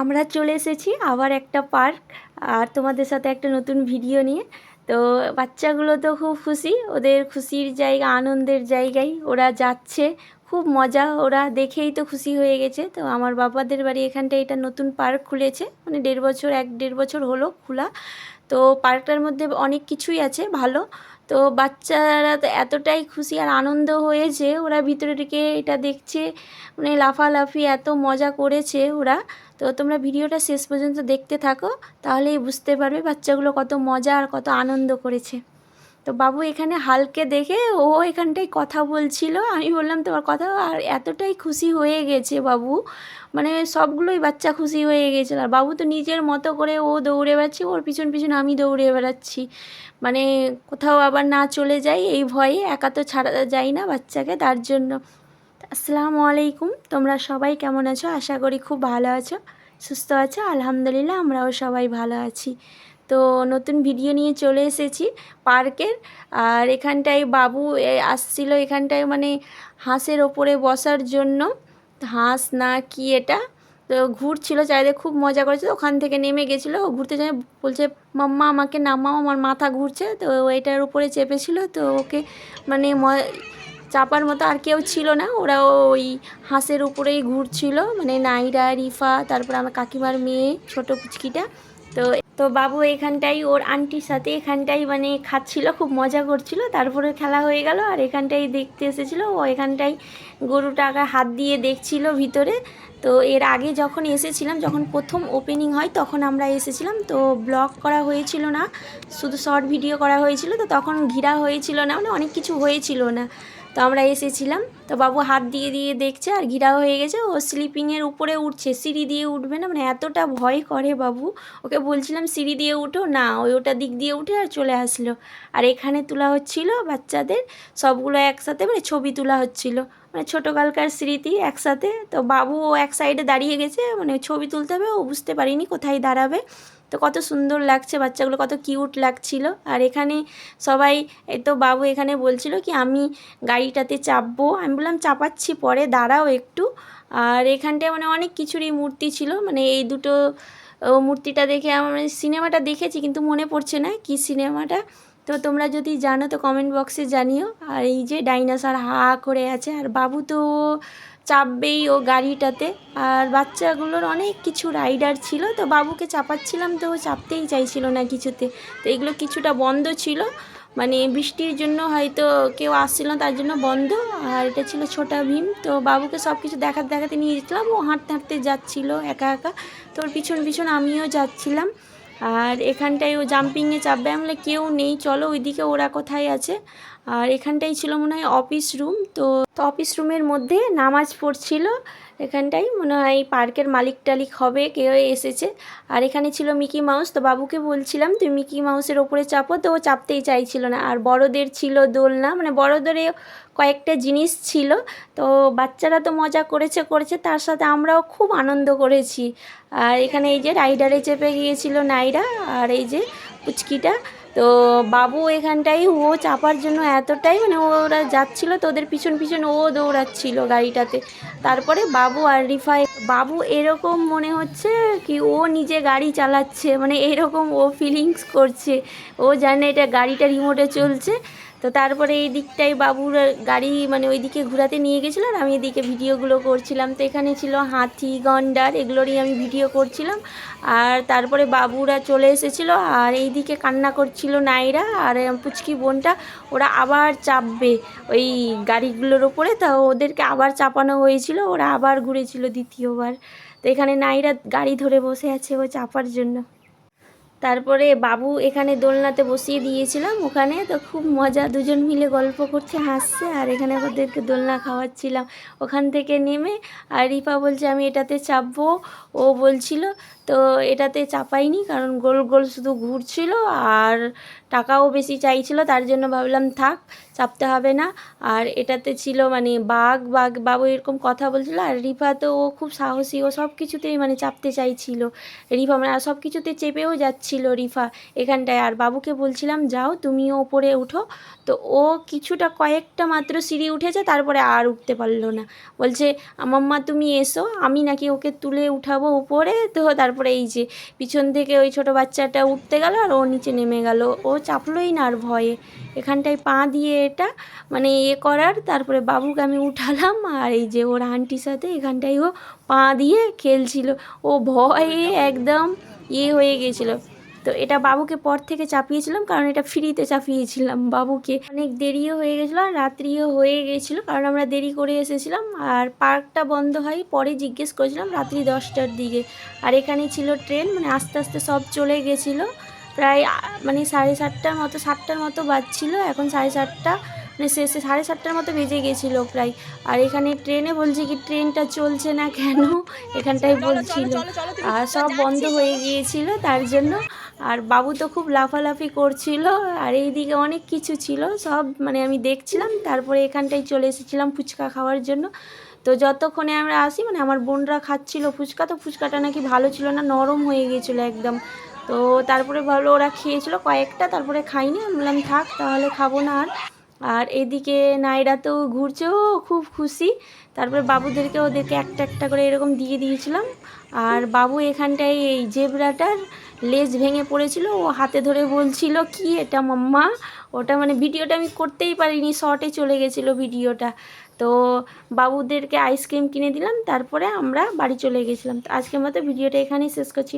আমরা চলে এসেছি আবার একটা পার্ক আর তোমাদের সাথে একটা নতুন ভিডিও নিয়ে। তো বাচ্চাগুলো তো খুব খুশি, ওদের খুশির জায়গা, আনন্দের জায়গায় ওরা যাচ্ছে, খুব মজা, ওরা দেখেই তো খুশি হয়ে গেছে। তো আমার বাবাদের বাড়ি এখানটায় এটা নতুন পার্ক খুলেছে, মানে 1.5 বছর হলো খোলা। তো পার্কটার মধ্যে অনেক কিছুই আছে ভালো। তো বাচ্চারা তো এতটাই খুশি আর আনন্দ হয়েছে, ওরা ভিতরে ঢুকে এটা দেখছে, মানে লাফালাফি এত মজা করেছে ওরা। তো তোমরা ভিডিওটা শেষ পর্যন্ত দেখতে থাকো, তাহলেই বুঝতে পারবে বাচ্চাগুলো কত মজা আর কত আনন্দ করেছে। তো বাবু এখানে হালকে দেখে ও এখানটায় কথা বলছিল, আমি বললাম তোমার কথা, আর এতটাই খুশি হয়ে গেছে বাবু, মানে সবগুলোই বাচ্চা খুশি হয়ে গেছিল। আর বাবু তো নিজের মতো করে ও দৌড়ে বেড়াচ্ছে, ওর পিছন পিছন আমি দৌড়ে বেড়াচ্ছি, মানে কোথাও আবার না চলে যাই এই ভয়ে, একা তো ছাড়া যায় না বাচ্চাকে, তার জন্য। আসসালামু আলাইকুম, তোমরা সবাই কেমন আছো? আশা করি খুব ভালো আছো, সুস্থ আছো। আলহামদুলিল্লাহ আমরাও সবাই ভালো আছি। তো নতুন ভিডিও নিয়ে চলে এসেছি পার্কের। আর এখানটায় বাবু আসছিল এখানটায়, মানে হাঁসের ওপরে বসার জন্য, হাঁস না কি এটা, তো ঘুরছিল চারিদিকে, খুব মজা করেছে। ওখান থেকে নেমে গেছিলো, ঘুরতে যায়, বলছে মাম্মা আমাকে নামাও, আমার মাথা ঘুরছে। তো এটার উপরে চেপেছিল, তো ওকে মানে চাপার মতো আর কেউ ছিল না, ওরা ওই হাঁসের উপরেই ঘুরছিল, মানে নাইরা, রিফা, তারপর আমার কাকিমার মেয়ে ছোট পুচকিটা। তো তো বাবু এখানটাই ওর আন্টির সাথে এখানটাই মানে খাচ্ছিল, খুব মজা করছিল। তারপরে খেলা হয়ে গেল আর এখানটাই দেখতে এসেছিলো, ও এখানটাই গরুটাকে হাত দিয়ে দেখছিল ভিতরে। তো এর আগে যখন এসেছিলাম, যখন প্রথম ওপেনিং হয় তখন আমরা এসেছিলাম, তো ব্লগ করা হয়েছিল না, শুধু শর্ট ভিডিও করা হয়েছিল। তো তখন ঘিরা হয়েছিল না, মানে অনেক কিছু হয়েছিল না, তো আমরা এসেছিলাম। তো বাবু হাত দিয়ে দিয়ে দেখছে আর ঘিরা হয়ে গেছে, ও স্লিপিংয়ের উপরে উঠছে, সিঁড়ি দিয়ে উঠবে না, মানে এতটা ভয় করে বাবু। ওকে বলছিলাম সিঁড়ি দিয়ে উঠো না, ওটা দিক দিয়ে উঠে আর চলে আসলো। আর এখানে তোলা হচ্ছিল বাচ্চাদের সবগুলো একসাথে, মানে ছবি তোলা হচ্ছিল, মানে ছোটোকালকার স্মৃতি একসাথে। তো বাবু ও এক সাইডে দাঁড়িয়ে গেছে, মানে ছবি তুলতে হবে, ও বুঝতে পারিনি কোথায় দাঁড়াবে। তো কত সুন্দর লাগছে, বাচ্চাগুলো কত কিউট লাগছিল। আর এখানে সবাই, এই তো বাবু এখানে বলছিল কি আমি গাড়িটাতে চাপবো, আমি বললাম চাপাচ্ছি পরে, দাঁড়াও একটু। আর এখানটায় মানে অনেক কিছুরই মূর্তি ছিল, মানে এই দুটো মূর্তিটা দেখে আমার, মানে সিনেমাটা দেখেছি কিন্তু মনে পড়ছে না কি সিনেমাটা। তো তোমরা যদি জানো তো কমেন্ট বক্সে জানিও। আর এই যে ডাইনোসর হা করে আছে, আর বাবু তো চাপবেই ও গাড়িটাতে। আর বাচ্চাগুলোর অনেক কিছু রাইডার ছিল, তো বাবুকে চাপাচ্ছিলাম তো ও চাপতেই চাইছিল না কিছুতে। তো এগুলো কিছুটা বন্ধ ছিল, মানে বৃষ্টির জন্য হয়তো কেউ আসছিল না তার জন্য বন্ধ। আর এটা ছিল ছোটা ভীম। তো বাবুকে সব কিছু দেখাতে দেখাতে নিয়ে যেছিলাম, ও হাঁটতে হাঁটতে যাচ্ছিল একা একা, তো ওর পিছন পিছন আমিও যাচ্ছিলাম। আর এখানটায় ও জাম্পিংয়ে চাপবে, আমরা কেউ নেই, চলো ওইদিকে ওরা কোথায় আছে। আর এখানটাই ছিল মনে হয় অফিস রুম। তো অফিস রুমের মধ্যে নামাজ পড়ছিল এখানটাই, মনে হয় পার্কের মালিক টালিক হবে, কেউ এসেছে। আর এখানে ছিল মিকি মাউস। তো বাবুকে বলছিলাম তুমি মিকি মাউসের ওপরে চাপো, তো ও চাপতেই চাইছিল না। আর বড়দের ছিল দোলনা, মানে বড়দের কয়েকটা জিনিস ছিল। তো বাচ্চারা তো মজা করেছে করেছে, তার সাথে আমরাও খুব আনন্দ করেছি। আর এখানে এই যে রাইডারে চেপে গিয়েছিল নাইরা, আর এই যে পুচকিটা। তো বাবু এখানটাই ও চাপার জন্য এতটাই, মানে ওরা যাচ্ছিল তো ওদের পিছন পিছন ও দৌড়াচ্ছিল গাড়িটাতে। তারপরে বাবু আর রিফাই, বাবু এরকম মনে হচ্ছে কি ও নিজে গাড়ি চালাচ্ছে, মানে এরকম ও ফিলিংস করছে, ও জানে এটা গাড়িটা রিমোটে চলছে। তো তারপরে এই দিকটাই বাবুর গাড়ি, মানে ওই দিকে ঘোরাতে নিয়ে গেছিলো আর আমি এদিকে ভিডিওগুলো করছিলাম। তো এখানে ছিল হাতি, গন্ডার, এগুলোরই আমি ভিডিও করছিলাম। আর তারপরে বাবুরা চলে এসেছিলো, আর এই দিকে কান্না করছিল নাইরা আর পুচকি বোনটা, ওরা আবার চাপবে ওই গাড়িগুলোর ওপরে। তা ওদেরকে আবার চাপানো হয়েছিল, ওরা আবার ঘুরেছিল দ্বিতীয়বার। তো এখানে নাইরা গাড়ি ধরে বসে আছে ও চাপার জন্য। তারপরে বাবু এখানে দোলনাতে বসিয়ে দিয়েছিলাম ওখানে, তো খুব মজা, দুজন মিলে গল্প করছে হাসছে। আর এখানে ওদেরকে দোলনা খাওয়াচ্ছিলাম ওখান থেকে নেমে। আর রিপা বলছে আমি এটাতে চাপবো, ও বলছিল। তো এটাতে চাপাইনি, কারণ গোল গোল শুধু ঘুরছিল আর টাকাও বেশি চাইছিল, তার জন্য ভাবলাম থাক, চাপতে হবে না। আর এটাতে ছিল মানে বাঘ বাঘ, বাবু এরকম কথা বলছিল। আর রিফা তো ও খুব সাহসী, ও সব কিছুতেই মানে চাপতে চাইছিল। রিফা মানে সব কিছুতে চেপেও যাচ্ছিল। যাচ্ছিল রিফা এখানটায়, আর বাবুকে বলছিলাম যাও তুমিও ওপরে উঠো। তো ও কিছুটা কয়েকটা মাত্র সিঁড়ি উঠেছে, তারপরে আর উঠতে পারলো না। বলছে মাম্মা তুমি এসো, আমি নাকি ওকে তুলে উঠাবো উপরে। তো তারপরে এই যে পিছন থেকে ওই ছোটো বাচ্চাটা উঠতে গেল আর ও নিচে নেমে গেল, ও চাপলোই না আর ভয়ে। এখানটায় পা দিয়ে এটা মানে করার, তারপরে বাবুকে আমি উঠালাম, আর এই যে ওর আন্টির সাথে এখানটায় ও পা দিয়ে খেলছিল। ও ভয়ে একদম হয়ে গেছিলো। তো এটা বাবুকে পর থেকে চাপিয়েছিলাম, কারণ এটা ফ্রিতে চাপিয়েছিলাম বাবুকে। অনেক দেরিও হয়ে গেছিলো আর রাত্রিও হয়ে গেছিলো, কারণ আমরা দেরি করে এসেছিলাম। আর পার্কটা বন্ধ হয় পরে জিজ্ঞেস করেছিলাম রাত্রি 10টার দিকে। আর এখানে ছিল ট্রেন, মানে আস্তে আস্তে সব চলে গেছিলো। প্রায় মানে 7:30টার মতো, 7টার মতো বাজছিলো, এখন 7:30, মানে শেষে 7:30টার মতো বেজে গেছিলো প্রায়। আর এখানে ট্রেনে বলছে কি ট্রেনটা চলছে না কেন, এখানটায় বলছিল। আর সব বন্ধ হয়ে গিয়েছিল তার জন্য। আর বাবু তো খুব লাফালাফি করছিল, আর এইদিকে অনেক কিছু ছিল সব, মানে আমি দেখছিলাম। তারপরে এখানটায় চলে এসেছিলাম ফুচকা খাওয়ার জন্য। তো যতক্ষণে আমরা আসি, মানে আমার বোনরা খাচ্ছিল ফুচকা, তো ফুচকাটা নাকি ভালো ছিল না, নরম হয়ে গিয়েছিলো একদম। তো তারপরে ভালো ওরা খেয়েছিল কয়েকটা, তারপরে খাইনি। আমি বললাম থাক তাহলে খাবো না আর। আর এদিকে নাইরা তো ঘুরছে, ও খুব খুশি। তারপরে বাবুদেরকে ওদেরকে একটা একটা করে এরকম দিয়ে দিয়েছিলাম। আর বাবু এখানটায় এই জেব্রাটার লেজ ভেঙে পড়েছিল, ও হাতে ধরে বলছিল কি এটা মাম্মা। ওটা মানে ভিডিওটা আমি করতেই পারিনি, শর্টে চলে গেছিলো ভিডিওটা। তো বাবুদেরকে আইসক্রিম কিনে দিলাম, তারপরে আমরা বাড়ি চলে গেছিলাম। তো আজকের মতো ভিডিওটা এখানেই শেষ করছি।